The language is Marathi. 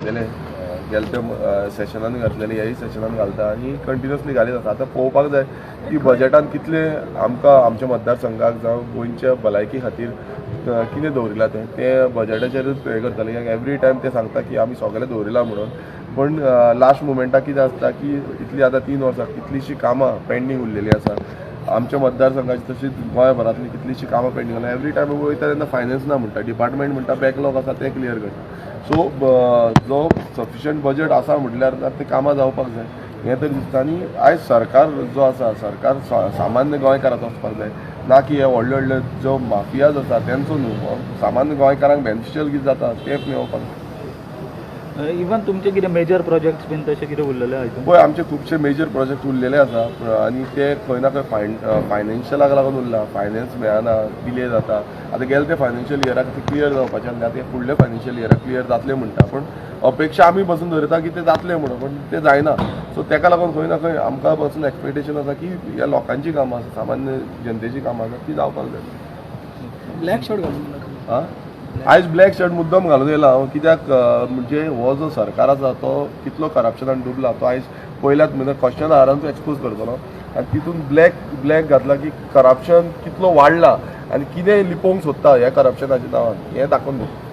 घातलेले गेल्या त्या सेशनान घातलेले ह्याय सेशनान घालता आनी कंटिन्युअसली घालीत आसा. आतां पळोवपाक जाय की बजेटान कितले आमकां आमच्या मतदारसंघाक जावं गोंयच्या भलायकी खातीर कितें दवरिलां तें बजेटाचेरूच हे करतले. कित्याक एवरी टायम ते सांगता की आमी सगळें दवरिलां म्हणून, पण लास्ट मुमेंटाक कितें आसता की इतली आतां 3 वर्सां कितलींशीं कामां पेंडींग उरलेलीं आसा आमच्या मतदारसंघाची, तशीच गोंयभरांतली कितलींशीं कामां पेंडींग आसा. एवरी टायम वयता तेन्ना फायनान्स ना म्हणटा, डिपार्टमेंट म्हणटा बॅकलॉग आसा तें क्लियर करता. सो जो सफिशियंट बजेट आसा म्हटल्यार ते कामां जावपाक जाय हें तर दिसता. आनी आयज सरकार जो आसा सरकार सामान्य गोंयकाराचो वचपाक जाय, ना की हे व्हडले व्हडले जो माफियाज आसा तेंचो न्हू. सामान्य गोंयकारांक बेनिफिशियल कितें जाता तें मेळोवपाक जाय. इवन तुमचे कितें मेजर प्रोजेक्ट्स बीन तशें कितें उरलेले आसा? पळय आमचे खुबशे मेजर प्रोजेक्ट उरलेले आसा आनी ते खंय ना खंय फायनान्शियलाक लागून उरला. फायनान्स मेळना, डिले जाता. आतां गेले ते फायनान्शियल इयराक ते क्लियर जावपाचें आनी आतां फुडले फायनान्शियल इयराक क्लियर जातले म्हणटा, पण अपेक्षा आमी बसून धरता की ते जातले म्हणून, पण ते जायना. सो तेका लागून खंय ना खंय आमकां बसून एक्सपेक्टेशन आसा की ह्या लोकांची कामां आसा, सामान्य जनतेची कामां आसा ती जावपाक जाय. ब्लॅक शर्ट घालून आं आयज ब्लॅक शर्ट मुद्दम घालून येयला हांव, कित्याक म्हणजे हो जो सरकार आसा तो कितलो करप्शनान डुबला तो आयज पयल्याच म्हणजे क्वेश्चन आरांचो एक्सपोज करतलो. आनी तितून ब्लॅक घातला की करप्शन कितलो वाडला आनी कितें लिपोवंक सोदता ह्या करप्शनाच्या नांवान हें दाखोवन दिता.